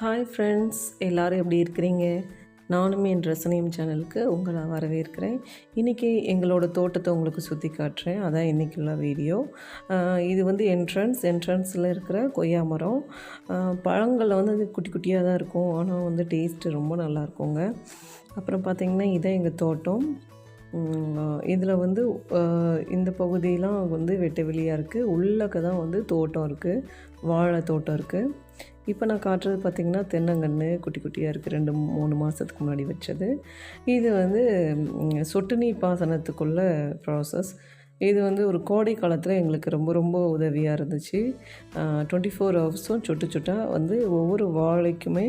Hi friends, எல்லோரும் எப்படி இருக்கிறீங்க? நானும் என் ரசனையும் சேனலுக்கு உங்களை வரவேற்கிறேன். இன்றைக்கி எங்களோட தோட்டத்தை உங்களுக்கு சுற்றி காட்டுறேன். அதான் இன்றைக்குள்ள வீடியோ. இது வந்து என்ட்ரன்ஸில் இருக்கிற கொய்யா மரம். பழங்கள் வந்து அது குட்டி குட்டியாக தான் இருக்கும், ஆனால் வந்து டேஸ்ட்டு ரொம்ப நல்லா இருக்குங்க. அப்புறம் பார்த்திங்கன்னா இதான் எங்கள் தோட்டம். இதில் வந்து இந்த பகுதியெலாம் வந்து வெட்ட வெளியாக இருக்குது. உள்ளக்க தான் வந்து தோட்டம் இருக்குது, வாழை தோட்டம் இருக்குது. இப்போ நான் காட்டுறது பார்த்திங்கன்னா தென்னங்கன்று குட்டி குட்டியாக இருக்குது, 2-3 மாதத்துக்கு முன்னாடி வச்சது. இது வந்து சொட்டு நீர் பாசனத்துக்குள்ள ப்ராசஸ். இது வந்து ஒரு கோடை காலத்தில் எங்களுக்கு ரொம்ப ரொம்ப உதவியாக இருந்துச்சு. 24 ஹவர்ஸும் சொட்டு சொட்டாக வந்து ஒவ்வொரு வாழைக்குமே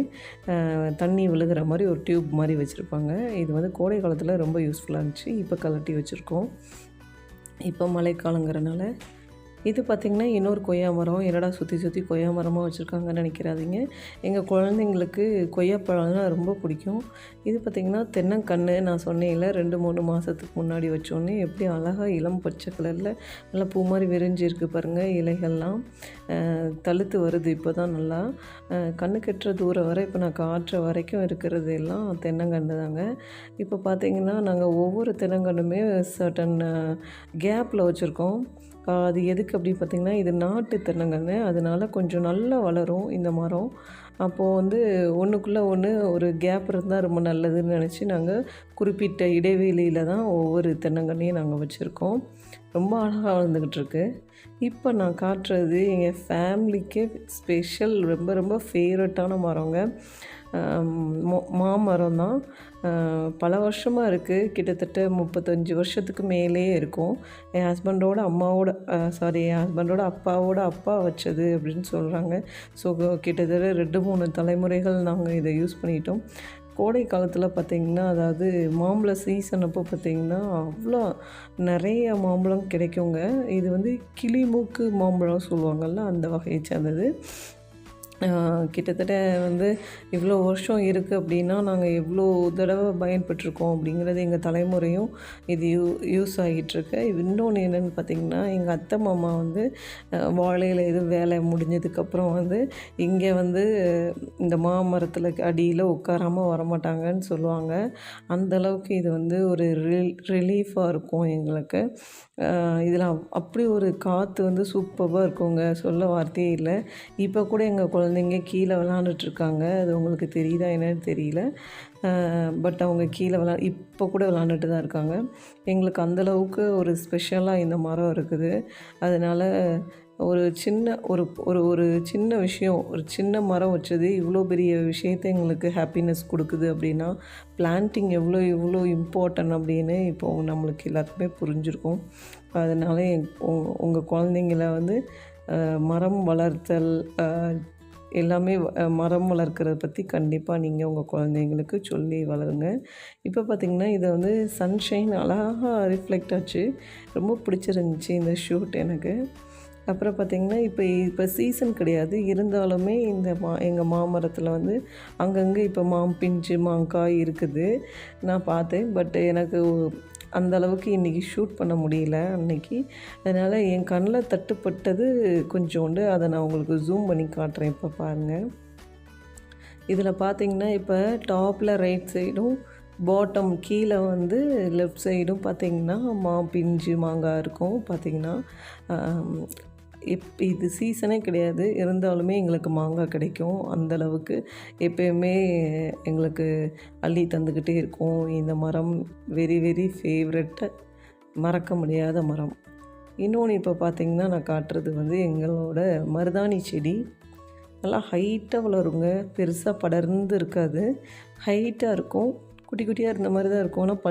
தண்ணி விழுகிற மாதிரி ஒரு டியூப் மாதிரி வச்சுருப்பாங்க. இது வந்து கோடை காலத்தில் ரொம்ப யூஸ்ஃபுல்லாக இருந்துச்சு. இப்போ கலட்டி வச்சுருக்கோம். இப்போ மழைக்காலங்கிறனால. இது பார்த்திங்கன்னா இன்னொரு கொய்யா மரம். என்னடா சுற்றி சுற்றி கொய்யா மரமாக வச்சுருக்காங்கன்னு நினைக்கிறாதீங்க. எங்கள் குழந்தைங்களுக்கு கொய்யாப்பழம்லாம் ரொம்ப பிடிக்கும். இது பார்த்திங்கன்னா தென்னங்கன்று. நான் சொன்னேன்ல 2-3 மாதத்துக்கு முன்னாடி வச்சோன்னே எப்படி அழகாக இளம் பச்சை கலரில் நல்லா பூ மாதிரி விரிஞ்சிருக்கு பாருங்கள். இலைகள்லாம் தழுத்து வருது இப்போ தான் நல்லா. கண்ணு கெட்டுற தூரம் வரை இப்போ நான் காட்டுற வரைக்கும் இருக்கிறது எல்லாம் தென்னங்கன்று தாங்க. இப்போ பார்த்திங்கன்னா நாங்கள் ஒவ்வொரு தென்னங்கன்றுமே சர்டன் கேப்பில் வச்சுருக்கோம். அது எதுக்கு அப்படி பார்த்திங்கன்னா, இது நாட்டு தென்னங்கன்று, அதனால கொஞ்சம் நல்லா வளரும் இந்த மரம். அப்போது வந்து ஒன்றுக்குள்ளே ஒன்று ஒரு கேப் இருந்தால் ரொம்ப நல்லதுன்னு நினச்சி நாங்கள் குறிப்பிட்ட இடைவெளியில் தான் ஒவ்வொரு தென்னங்கன்றையும் நாங்கள் வச்சுருக்கோம். ரொம்ப அழகாக வளர்ந்துக்கிட்டுருக்கு. இப்போ நான் காட்டுறது எங்கள் ஃபேமிலிக்கே ஸ்பெஷல், ரொம்ப ரொம்ப ஃபேவரட்டான மரங்க. மாமரம் தான். பல வருஷமாக இருக்குது. கிட்டத்தட்ட 35 வருஷத்துக்கு மேலேயே இருக்கும். என் ஹஸ்பண்டோட அப்பாவோட அப்பா வச்சது அப்படின்னு சொல்கிறாங்க. ஸோ கிட்டத்தட்ட 2-3 தலைமுறைகள் நாங்கள் இதை யூஸ் பண்ணிட்டோம். கோடை காலத்தில் பார்த்திங்கன்னா, அதாவது மாம்பழ சீசன் அப்போ பார்த்திங்கன்னா அவ்வளோ நிறைய மாம்பழம் கிடைக்குங்க. இது வந்து கிளிமூக்கு மாம்பழம் சொல்லுவாங்கள்ல, அந்த வகையை சேர்ந்தது. கிட்டத்தட்ட வந்து இவ்வளோ வருஷம் இருக்குது அப்படின்னா நாங்கள் எவ்வளோ தடவை பயன்பட்டுருக்கோம் அப்படிங்கிறது எங்கள் தலைமுறையும் இது யூஸ் ஆகிட்டுருக்கு. இன்னொன்று என்னென்னு பார்த்திங்கன்னா, எங்கள் அத்தை மாமா வந்து வாழையில் எதுவும் வேலை முடிஞ்சதுக்கப்புறம் வந்து இங்கே வந்து இந்த மாமரத்தில் அடியில் உட்காராமல் வரமாட்டாங்கன்னு சொல்லுவாங்க. அந்தளவுக்கு இது வந்து ஒரு ரிலீஃபாக இருக்கும் எங்களுக்கு. இதில் அப்படி ஒரு காற்று வந்து சூப்பராக இருக்குங்க, சொல்ல வார்த்தையே இல்லை. இப்போ கூட எங்கள் குழந்தைங்க கீழே விளாண்டுட்ருக்காங்க. அது உங்களுக்கு தெரியுதா என்னன்னு தெரியல. பட் அவங்க கீழே இப்போ கூட விளாண்டுட்டு தான் இருக்காங்க. எங்களுக்கு அந்தளவுக்கு ஒரு ஸ்பெஷலாக இந்த மரம் இருக்குது. அதனால் ஒரு சின்ன ஒரு சின்ன விஷயம், ஒரு சின்ன மரம் வச்சது இவ்வளோ பெரிய விஷயத்தை எங்களுக்கு ஹாப்பினஸ் கொடுக்குது அப்படின்னா, பிளான்டிங் எவ்வளோ இம்பார்ட்டன்ட் அப்படின்னு இப்போ நம்மளுக்கு எல்லாத்துக்குமே புரிஞ்சிருக்கும். அதனால் உங்கள் குழந்தைங்கள வந்து மரம் வளர்த்தல் எல்லாமே மரம் வளர்க்குறத பற்றி கண்டிப்பாக நீங்கள் உங்கள் குழந்தைங்களுக்கு சொல்லி வளருங்க. இப்போ பார்த்திங்கன்னா இதை வந்து சன்ஷைன் அழகாக ரிஃப்ளெக்ட் ஆச்சு. ரொம்ப பிடிச்சிருந்துச்சி இந்த ஷூட் எனக்கு. அப்புறம் பார்த்திங்கன்னா இப்போ சீசன் கிடையாது, இருந்தாலுமே இந்த எங்கள் மாமரத்தில் வந்து அங்கங்கே இப்போ பிஞ்சு மாங்காய் இருக்குது. நான் பார்த்தேன். பட் எனக்கு அந்த அளவுக்கு இன்றைக்கி ஷூட் பண்ண முடியல அன்றைக்கி. அதனால் என் கண்ணில் தட்டுப்பட்டது கொஞ்சோண்டு, அதை நான் உங்களுக்கு ஜூம் பண்ணி காட்டுறேன். இப்போ பாருங்கள். இதில் பார்த்திங்கன்னா இப்போ டாப்பில் ரைட் சைடும் பாட்டம் கீழே வந்து லெஃப்ட் சைடும் பார்த்திங்கன்னா பிஞ்சு மாங்காய் இருக்கும். பார்த்திங்கன்னா இது சீசனே கிடையாது, இருந்தாலுமே எங்களுக்கு மாங்காய் கிடைக்கும். அந்தளவுக்கு எப்போயுமே எங்களுக்கு அள்ளி தந்துக்கிட்டே இருக்கும். இந்த மரம் வெரி வெரி ஃபேவரட்டு, மறக்க முடியாத மரம். இன்னொன்று இப்போ பார்த்திங்கன்னா நான் காட்டுறது வந்து எங்களோட மருதாணி செடி. நல்லா ஹைட்டாக வளருங்க, பெருசாக படர்ந்து இருக்காது, ஹைட்டாக இருக்கும். குட்டி குட்டியாக இருந்த மாதிரி தான் இருக்கும், ஆனால்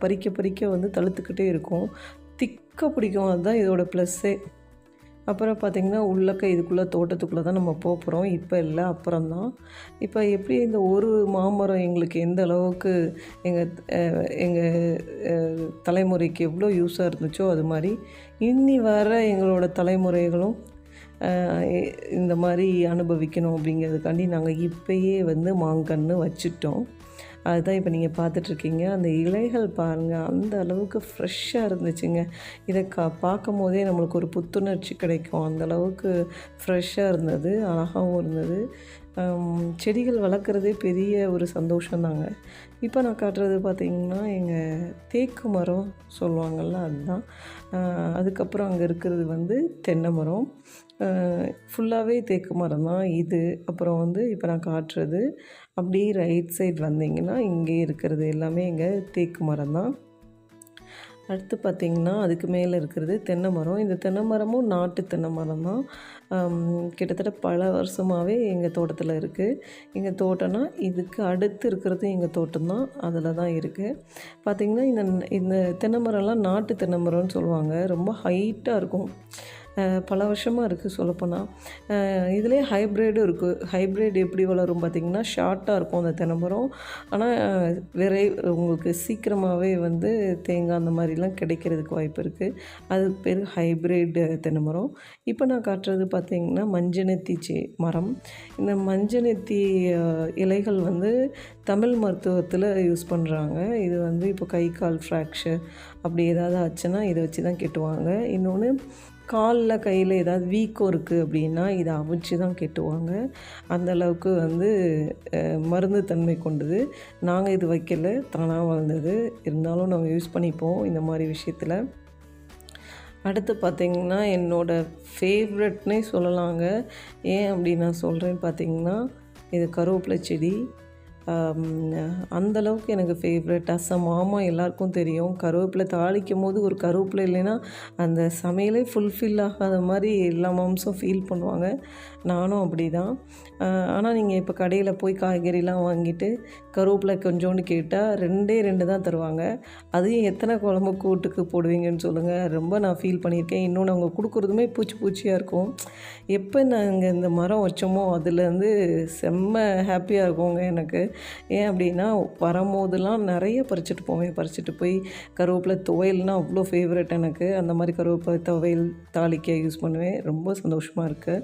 பறிக்க வந்து தழுத்துக்கிட்டே இருக்கும், திக்காக பிடிக்கும். அதுதான் இதோட ப்ளஸ்ஸே. அப்புறம் பார்த்திங்கன்னா இதுக்குள்ளே தோட்டத்துக்குள்ளே தான் நம்ம போகிறோம். இப்போ இல்லை, அப்புறம்தான். இப்போ எப்படி இந்த ஒரு மாமரம் எங்களுக்கு எந்த அளவுக்கு எங்கள் தலைமுறைக்கு எவ்வளோ யூஸாக இருந்துச்சோ, அது மாதிரி இன்னி வர எங்களோட தலைமுறைகளும் இந்த மாதிரி அனுபவிக்கணும் அப்படிங்கிறதுக்காண்டி நாங்கள் இப்போயே வந்து மாங்கன்று வச்சுட்டோம். அதுதான் இப்போ நீங்கள் பார்த்துட்ருக்கீங்க. அந்த இலைகள் பாருங்கள், அந்த அளவுக்கு ஃப்ரெஷ்ஷாக இருந்துச்சுங்க. இதை பார்க்கும் போதே நம்மளுக்கு ஒரு புத்துணர்ச்சி கிடைக்கும். அந்தளவுக்கு ஃப்ரெஷ்ஷாக இருந்தது, அழகாகவும் இருந்தது. செடிகள் வளர்க்குறதே பெரிய ஒரு சந்தோஷந்தாங்க. இப்போ நான் காட்டுறது பார்த்திங்கன்னா எங்கள் தேக்கு மரம் சொல்லுவாங்கள்ல அதுதான். அதுக்கப்புறம் அங்கே இருக்கிறது வந்து தென்னை மரம். ஃபுல்லாகவே தேக்கு மரம் தான் இது. அப்புறம் வந்து இப்போ நான் காட்டுறது அப்படியே ரைட் சைடு வந்தீங்கன்னா இங்கே இருக்கிறது எல்லாமே எங்கள் தேக்கு மரம் தான். அடுத்து பார்த்திங்கன்னா அதுக்கு மேலே இருக்கிறது தென்னை மரம். இந்த தென்னை மரமும் நாட்டு தென்னை மரம் தான். கிட்டத்தட்ட பல வருஷமாகவே எங்கள் தோட்டத்தில் இருக்குது. எங்கள் தோட்டம்னா இதுக்கு அடுத்து இருக்கிறது எங்கள் தோட்டம் தான். அதில் தான் இருக்குது. பார்த்திங்கன்னா இந்த இந்த தென்னை மரம்லாம் நாட்டு தென்னை மரம்னு சொல்லுவாங்க. ரொம்ப ஹைட்டாக இருக்கும். பல வருஷமாக இருக்குது சொல்லப்போனால். இதிலே ஹைப்ரிடும் இருக்குது. ஹைப்ரிட் எப்படி வளரும் பார்த்திங்கன்னா ஷார்ட்டாக இருக்கும் அந்த தென்னை மரம். ஆனால் உங்களுக்கு சீக்கிரமாகவே வந்து தேங்காய் அந்த மாதிரிலாம் கிடைக்கிறதுக்கு வாய்ப்பு இருக்குது. அதுக்கு பேர் ஹைப்ரிட் தென்னை மரம். இப்போ நான் காட்டுறது பார்த்திங்கன்னா மஞ்சனத்தி மரம். இந்த மஞ்சனத்தி இலைகள் வந்து தமிழ் மருத்துவத்தில் யூஸ் பண்ணுறாங்க. இது வந்து இப்போ கை கால் ஃப்ராக்சர் அப்படி ஏதாவது ஆச்சுன்னா இதை வச்சு தான் கெட்டுவாங்க. இன்னொன்று காலில் கையில் ஏதாவது வீக்கம் இருக்குது அப்படின்னா இதை அவிச்சு தான் கெட்டுவாங்க. அந்தளவுக்கு வந்து மருந்து தன்மை கொண்டது. நாங்கள் இது வைக்கல, தானாக வளர்ந்தது. இருந்தாலும் நாங்கள் யூஸ் பண்ணிப்போம் இந்த மாதிரி விஷயத்தில். அடுத்து பார்த்திங்கன்னா என்னோடய ஃபேவரெட்னே சொல்லலாங்க. ஏன் அப்படி நான் சொல்கிறேன்னு பார்த்திங்கன்னா இது கருவேப்பிலை செடி. அந்தளவுக்கு எனக்கு ஃபேவரெட். மாமா எல்லாருக்கும் தெரியும். கருவேப்பிலை தாளிக்கும் போது ஒரு கருவேப்பிலை இல்லைன்னா அந்த சமையலே ஃபுல்ஃபில் ஆகாத மாதிரி எல்லா மாம்ஸும் ஃபீல் பண்ணுவாங்க. நானும் அப்படி தான். ஆனால் நீங்கள் இப்போ கடையில் போய் காய்கறிலாம் வாங்கிட்டு கருவேப்பிலை கொஞ்சோண்டு கேட்டால் 2 தான் தருவாங்க. அதையும் எத்தனை குழம்பு கூட்டுக்கு போடுவீங்கன்னு சொல்லுங்கள். ரொம்ப நான் ஃபீல் பண்ணியிருக்கேன். இன்னொன்று அவங்க கொடுக்குறதுமே பூச்சியாக இருக்கும். எப்போ நாங்கள் இந்த மரம் வச்சோமோ அதுலேருந்து செம்ம ஹாப்பியாக இருக்குங்க எனக்கு. ஏன் அப்படின்னா வரும்போதெல்லாம் நிறைய பறிச்சுட்டு போவேன். பறிச்சுட்டு போய் கருவேப்பிலை துவையல்னால் அவ்வளோ ஃபேவரெட் எனக்கு. அந்த மாதிரி கருவேப்பிலை துவையல் தாளிக்க யூஸ் பண்ணுவேன். ரொம்ப சந்தோஷமாக இருக்குது.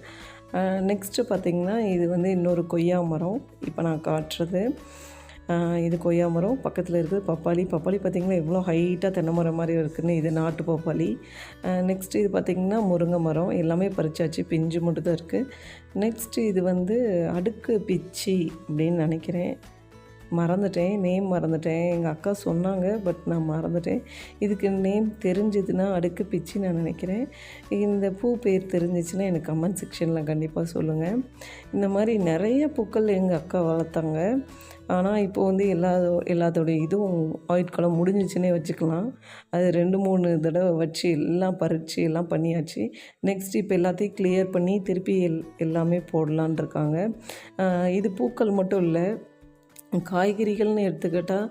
நெக்ஸ்ட்டு பார்த்திங்கன்னா இது வந்து இன்னொரு கொய்யா மரம். இப்போ நான் காட்டுறது இது கொய்யா மரம். பக்கத்தில் இருக்குது பப்பாளி. பார்த்திங்கன்னா எவ்வளோ ஹைட்டாக தென்னை மரம் மாதிரி இருக்குதுன்னு. இது நாட்டு பப்பாளி. நெக்ஸ்ட்டு இது பார்த்திங்கன்னா முருங்கை மரம். எல்லாமே பறிச்சாச்சு, பிஞ்சு மட்டும் தான் இருக்குது. நெக்ஸ்ட்டு இது வந்து அடுக்கு பிச்சி அப்படின்னு நினைக்கிறேன். நேம் மறந்துட்டேன். எங்கள் அக்கா சொன்னாங்க, பட் நான் மறந்துட்டேன். இதுக்கு நேம் தெரிஞ்சதுன்னா அடுக்கு பிச்சி நான் நினைக்கிறேன். இந்த பூ பேர் தெரிஞ்சிச்சுன்னா எனக்கு கமெண்ட் செக்ஷனில் கண்டிப்பாக சொல்லுங்கள். இந்த மாதிரி நிறைய பூக்கள் எங்கள் அக்கா வளர்த்தாங்க. ஆனால் இப்போ வந்து எல்லாத்தோடைய இதுவும் ஆயுட்காலம் முடிஞ்சிச்சுன்னே வச்சுக்கலாம். அது 2-3 தடவை வச்சு எல்லாம் பறித்து எல்லாம் பண்ணியாச்சு. நெக்ஸ்ட் இப்போ எல்லாத்தையும் கிளியர் பண்ணி திருப்பி எல்லாமே போடலான் இருக்காங்க. இது பூக்கள் மட்டும் இல்லை, காய்கறிகள்னு எடுத்துக்கிட்டால்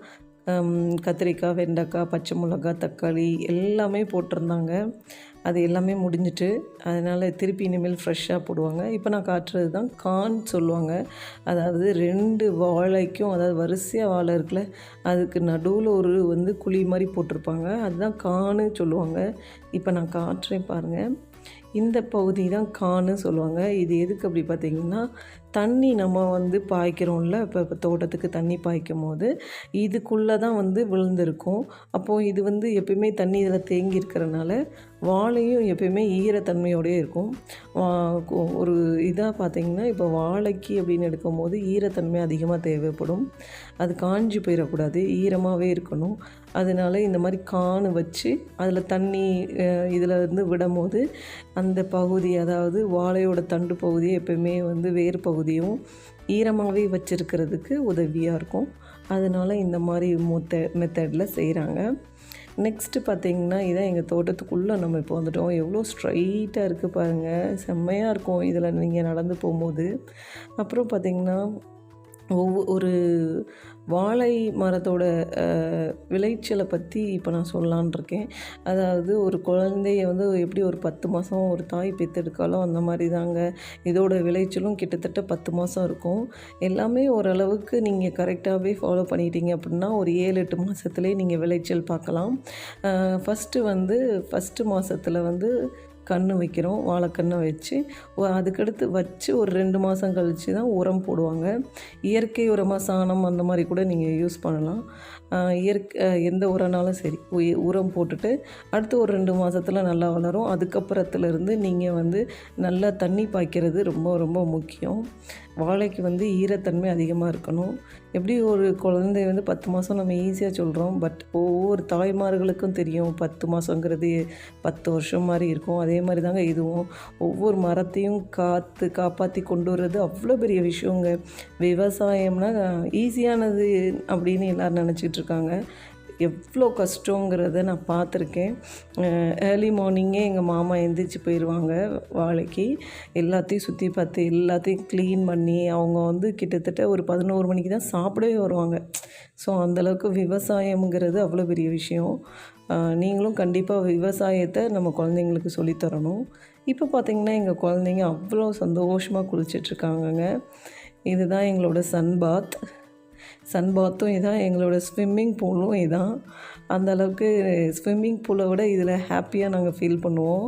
கத்திரிக்காய், வெண்டைக்காய், பச்சை மிளகாய், தக்காளி எல்லாமே போட்டிருந்தாங்க. அது எல்லாமே முடிஞ்சிட்டு அதனால் திருப்பி இனிமேல் ஃப்ரெஷ்ஷாக போடுவாங்க. இப்போ நான் காட்டுறது தான் கான் சொல்லுவாங்க. அதாவது 2 வாழைக்கும், அதாவது வரிசையாக வாழை இருக்குல்ல, அதுக்கு நடுவில் ஒரு வந்து குழி மாதிரி போட்டிருப்பாங்க. அதுதான் கான்னு சொல்லுவாங்க. இப்போ நான் காட்டுறேன் பாருங்கள். இந்த பகுதி தான் கான்னு சொல்லுவாங்க. இது எதுக்கு அப்படி பார்த்திங்கன்னா தண்ணி நம்ம வந்து பாய்க்கிறோம்ல, இப்போ தோட்டத்துக்கு தண்ணி பாய்க்கும் போது இதுக்குள்ளே தான் வந்து விழுந்திருக்கும். அப்போது இது வந்து எப்பயுமே தண்ணி இதில் தேங்கி இருக்கிறனால வாழையும் எப்பயுமே ஈரத்தன்மையோடே இருக்கும். ஒரு இதாக பார்த்திங்கன்னா இப்போ வாழைக்கு அப்படின்னு எடுக்கும்போது ஈரத்தன்மை அதிகமாக தேவைப்படும். அது காஞ்சி போயிடக்கூடாது, ஈரமாகவே இருக்கணும். அதனால இந்த மாதிரி கான் வச்சு அதில் தண்ணி இதில் இருந்து விடும்போது அந்த பகுதி, அதாவது வாழையோட தண்டு பகுதியை எப்பயுமே வந்து வேர் பகுதியும் ஈரமாகவே வச்சுருக்கிறதுக்கு உதவியாக இருக்கும். அதனால் இந்த மாதிரி மெத்தடில் செய்கிறாங்க. நெக்ஸ்ட்டு பார்த்திங்கன்னா இதான் எங்கள் தோட்டத்துக்குள்ளே நம்ம இப்போ வந்துட்டோம். எவ்வளோ ஸ்ட்ரைட்டாக இருக்குது பாருங்கள், செம்மையாக இருக்கும் இதில் நீங்கள் நடந்து போகும்போது. அப்புறம் பார்த்திங்கன்னா ஒரு வாழை மரத்தோட விளைச்சலை பற்றி இப்போ நான் சொல்லலான்னு இருக்கேன். அதாவது ஒரு குழந்தைய வந்து எப்படி ஒரு 10 மாதம் ஒரு தாய் பெற்றெடுக்காலோ அந்த மாதிரி தாங்க இதோட விளைச்சலும் கிட்டத்தட்ட 10 மாதம் இருக்கும். எல்லாமே ஓரளவுக்கு நீங்கள் கரெக்டாகவே ஃபாலோ பண்ணிட்டீங்க அப்படின்னா ஒரு 7-8 மாதத்துலேயே நீங்கள் விளைச்சல் பார்க்கலாம். ஃபஸ்ட்டு மாதத்தில் வந்து கன்று வைக்கிறோம், வாழைக்கன்று வச்சு அதுக்கடுத்து வச்சு ஒரு 2 மாதம் கழித்து தான் உரம் போடுவாங்க. இயற்கை உரமாக சாணம் அந்த மாதிரி கூட நீங்கள் யூஸ் பண்ணலாம். எந்த உரம்னாலும் சரி உரம் போட்டுட்டு அடுத்து ஒரு 2 மாதத்தில் நல்லா வளரும். அதுக்கப்புறத்துலேருந்து நீங்கள் வந்து நல்லா தண்ணி பாய்க்கிறது ரொம்ப ரொம்ப முக்கியம். வாழைக்கு வந்து ஈரத்தன்மை அதிகமாக இருக்கணும். எப்படி ஒரு குழந்தை வந்து 10 மாதம் நம்ம ஈஸியாக சொல்கிறோம், பட் ஒவ்வொரு தாய்மார்களுக்கும் தெரியும் 10 மாதங்கிறது 10 வருஷம் மாதிரி இருக்கும். அதே மாதிரி தாங்க இதுவும். ஒவ்வொரு மரத்தையும் காப்பாற்றி கொண்டு வர்றது அவ்வளோ பெரிய விஷயங்க. விவசாயம்னா ஈஸியானது அப்படின்னு எல்லோரும் நினச்சிட்டு இருக்காங்க. எவ்வளோ கஷ்டங்கிறத நான் பார்த்துருக்கேன். ஏர்லி மார்னிங்கே எங்கள் மாமா எந்திரிச்சு போயிடுவாங்க வாழைக்கு. எல்லாத்தையும் சுற்றி பார்த்து எல்லாத்தையும் க்ளீன் பண்ணி அவங்க வந்து கிட்டத்தட்ட ஒரு 11 மணிக்கு தான் சாப்பிடவே வருவாங்க. ஸோ அந்தளவுக்கு விவசாயம்ங்கிறது அவ்வளோ பெரிய விஷயம். நீங்களும் கண்டிப்பாக விவசாயத்தை நம்ம குழந்தைங்களுக்கு சொல்லித்தரணும். இப்போ பார்த்திங்கன்னா எங்கள் குழந்தைங்க அவ்வளோ சந்தோஷமாக குளிச்சிட்ருக்காங்கங்க. இதுதான் எங்களோட சன் பாத்தும் இதான், எங்களோட ஸ்விம்மிங் பூலும் இதான். அந்தளவுக்கு ஸ்விம்மிங் பூலை விட இதில் ஹாப்பியாக நாங்கள் ஃபீல் பண்ணுவோம்.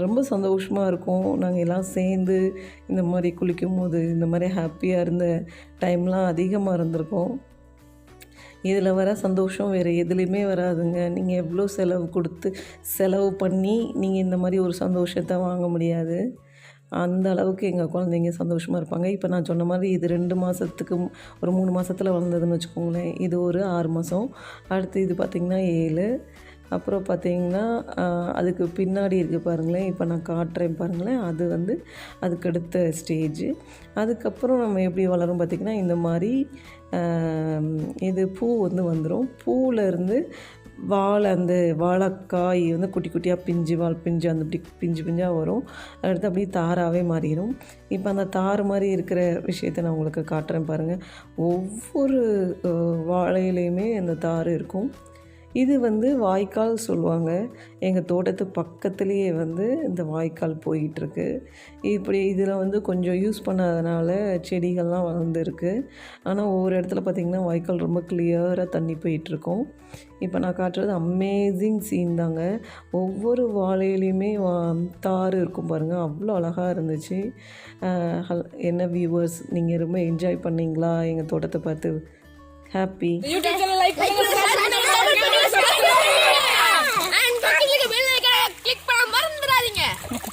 ரொம்ப சந்தோஷமாக இருக்கும். நாங்கள் எல்லாம் சேர்ந்து இந்த மாதிரி குளிக்கும்போது இந்த மாதிரி ஹாப்பியாக இருந்த டைம்லாம் அதிகமாக இருந்திருக்கோம். இதில் வர சந்தோஷம் வேறு எதுலேயுமே வராதுங்க. நீங்கள் எவ்வளோ செலவு பண்ணி நீங்கள் இந்த மாதிரி ஒரு சந்தோஷத்தை வாங்க முடியாது. அந்த அளவுக்கு எங்கள் குழந்தைங்க சந்தோஷமாக இருப்பாங்க. இப்போ நான் சொன்ன மாதிரி இது 2 மாதத்துக்கு ஒரு 3 மாதத்தில் வளர்ந்ததுன்னு வச்சுக்கோங்களேன். இது ஒரு 6 மாதம். அடுத்து இது பார்த்திங்கன்னா 7. அப்புறம் பார்த்திங்கன்னா அதுக்கு பின்னாடி இருக்குது பாருங்களேன். இப்போ நான் காட்டுறேன் பாருங்களேன். அது வந்து அதுக்கடுத்த ஸ்டேஜு. அதுக்கப்புறம் நம்ம எப்படி வளரும் பார்த்திங்கன்னா இந்த மாதிரி இது பூ வந்து வந்துடும். பூவிலேருந்து அந்த வாழைக்காய் வந்து குட்டி குட்டியாக பிஞ்சு அந்த இப்படி பிஞ்சாக வரும். அடுத்து அப்படியே தாராகவே மாறிடும். இப்போ அந்த தார் மாதிரி இருக்கிற விஷயத்தை நான் உங்களுக்கு காட்டுறேன் பாருங்கள். ஒவ்வொரு வாழையிலையுமே அந்த தார் இருக்கும். இது வந்து வாய்க்கால் சொல்லுவாங்க. எங்கள் தோட்டத்து பக்கத்துலேயே வந்து இந்த வாய்க்கால் போயிட்டுருக்கு. இப்படி இதில் வந்து கொஞ்சம் யூஸ் பண்ணாதனால செடிகள்லாம் வளர்ந்துருக்கு. ஆனால் ஒவ்வொரு இடத்துல பார்த்திங்கன்னா வாய்க்கால் ரொம்ப கிளியராக தண்ணி போயிட்டுருக்கும். இப்போ நான் காட்டுறது அமேசிங் சீன் தாங்க. ஒவ்வொரு வாழையிலையுமே தார் இருக்கும் பாருங்கள். அவ்வளோ அழகாக இருந்துச்சு. என்ன வியூவர்ஸ், நீங்கள் ரொம்ப என்ஜாய் பண்ணிங்களா எங்கள் தோட்டத்தை பார்த்து? ஹாப்பி.